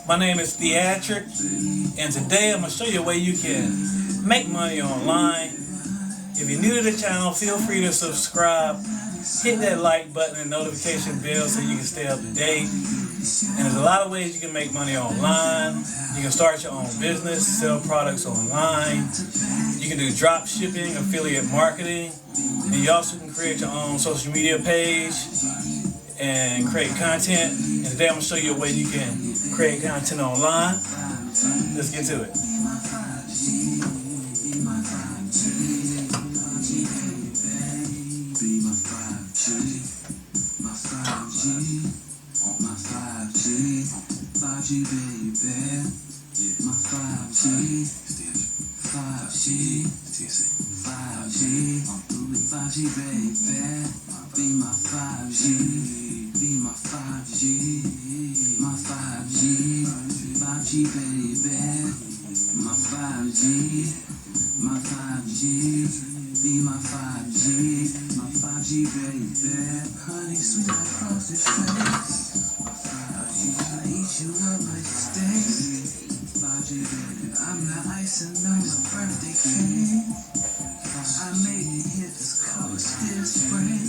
My name is Theatric, and today I'm going to show you a way you can make money online. If you're new to the channel, feel free to subscribe, hit that like button and notification bell so you can stay up to date. And there's a lot of ways you can make money online. You can start your own business, sell products online. You can do drop shipping, affiliate marketing, and you also can create your own social media page and create content. And today I'm going to show you a way you can create content online. Let's get to it. Honey, sweet across the face. I eat you up like steak. 5G baby, I'm the icing on my birthday cake. I made it hit this color still spring.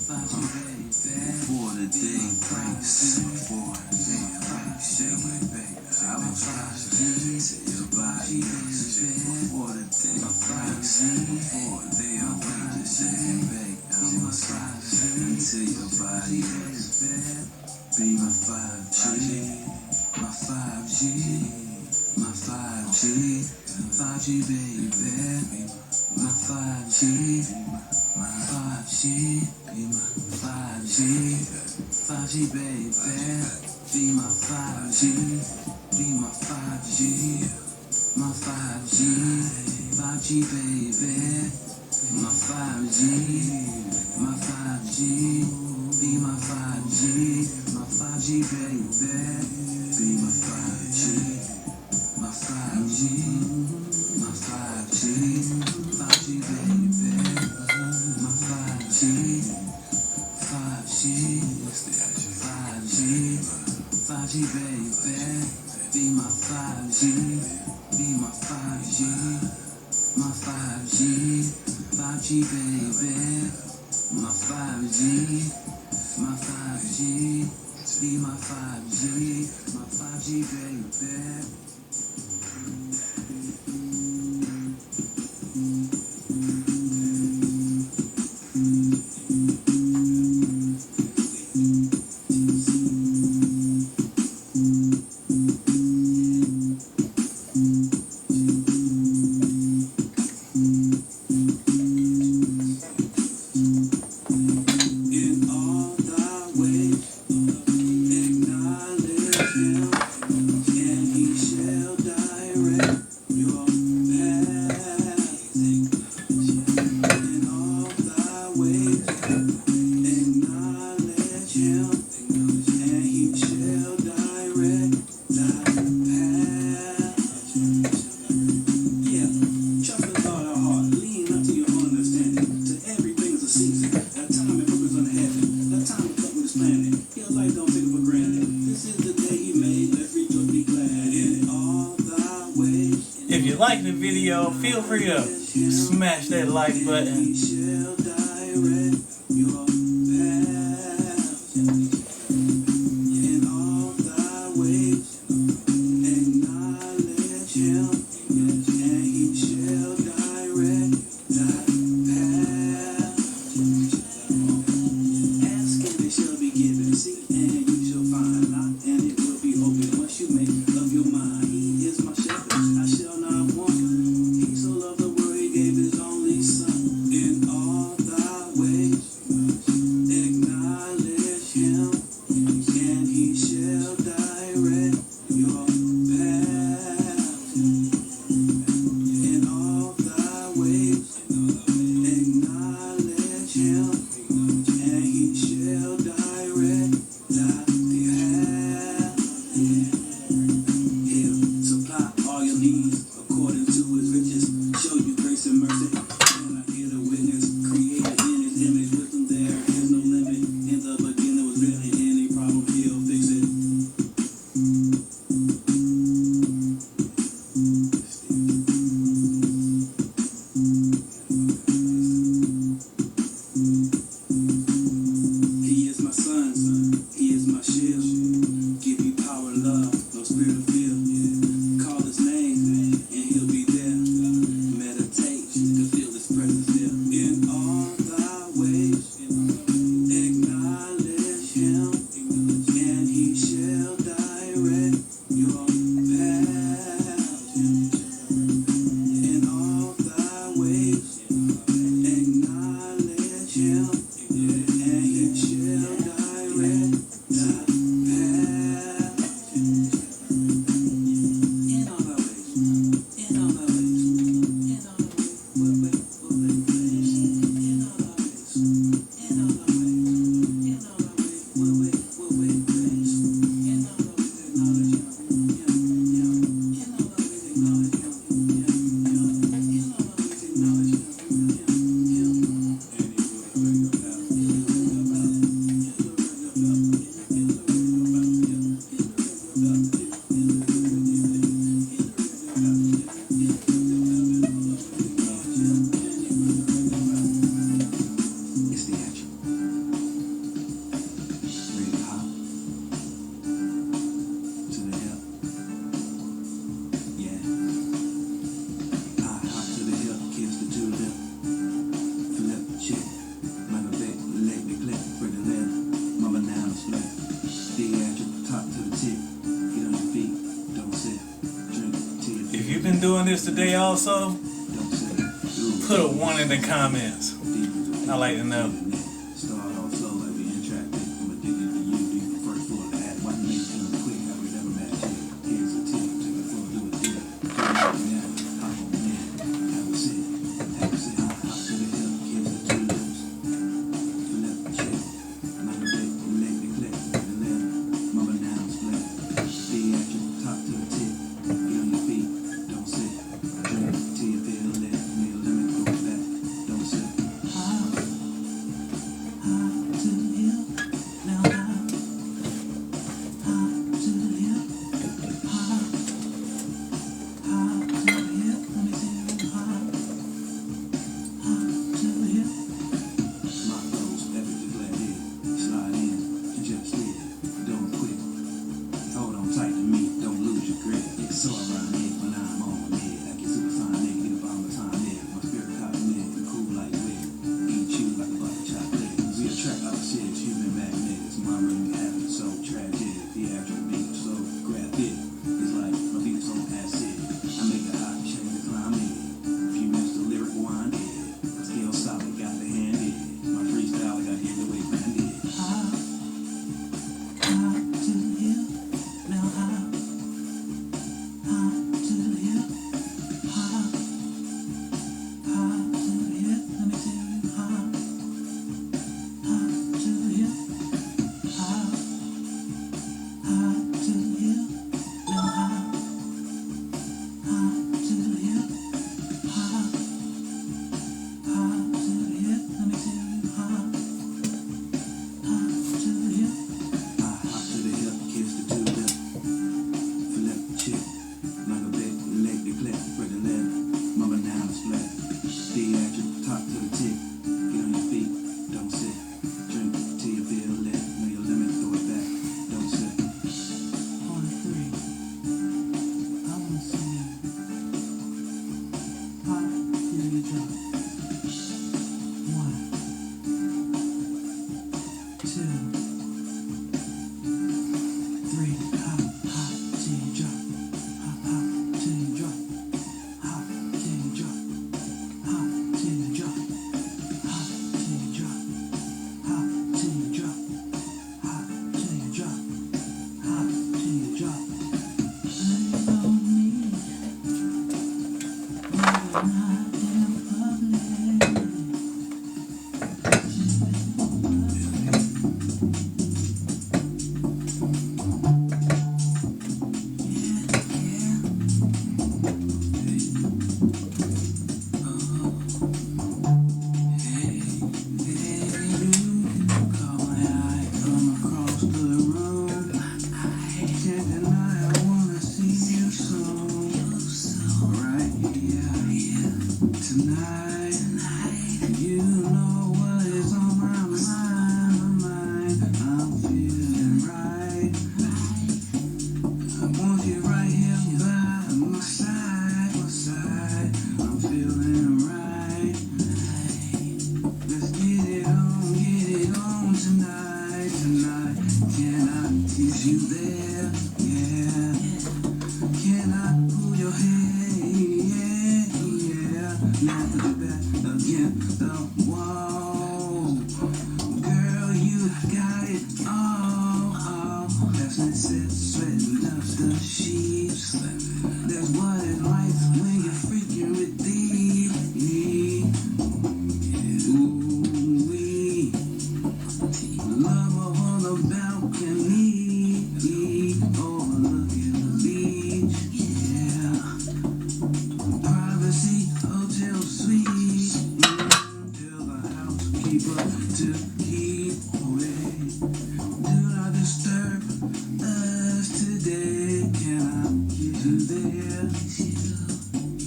5G baby, before the day breaks. Before the day breaks, shake it, baby. I will 5G to your body, baby. Before the day breaks, before they are waiting, shake it, baby. I will 5G to your body, baby. Be my 5G, my 5G. My 5G, 5G baby, my 5G, my 5G, be my 5G, 5G baby, be my 5G, be my 5G, my 5G, 5G baby, my 5G, my 5G, be my 5G, my 5G baby, be my 5G. My 5G, my 5G, 5G baby, my 5G, 5G, 5G, 5G baby, be my 5G, be my 5G, my 5G, 5G baby, my 5G, my 5G, be my 5G, my 5G baby. If you like the video, feel free to smash that like button. Acknowledge him, and he shall direct. doing this today also, put a 1 in the comments. I like to know.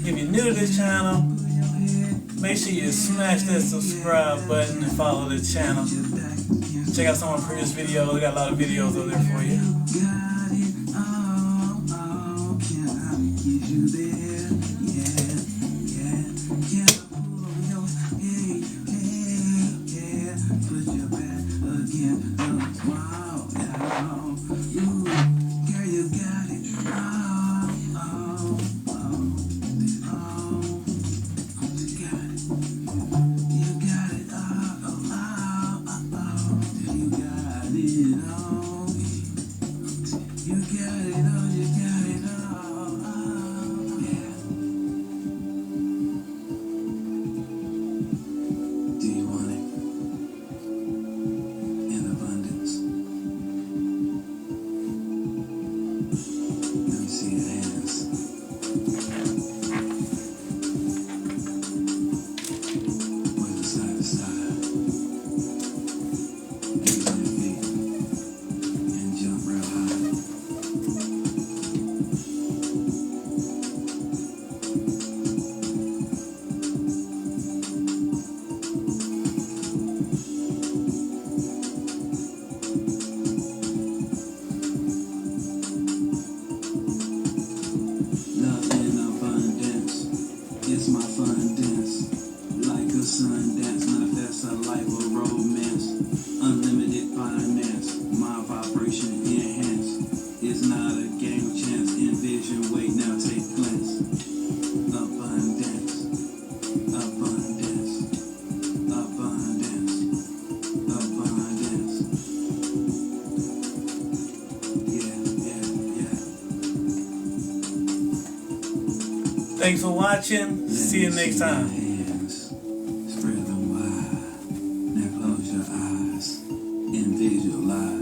If you're new to this channel, make sure you smash that subscribe button and follow the channel. Check out some of my previous videos. We got a lot of videos over there for you. Game of chance, envision, wait, now take glance. Abundance, abundance, abundance, abundance. Yeah, yeah, yeah. Thanks for watching. See you next time. Hands, spread them wide. Now close your eyes and visualize.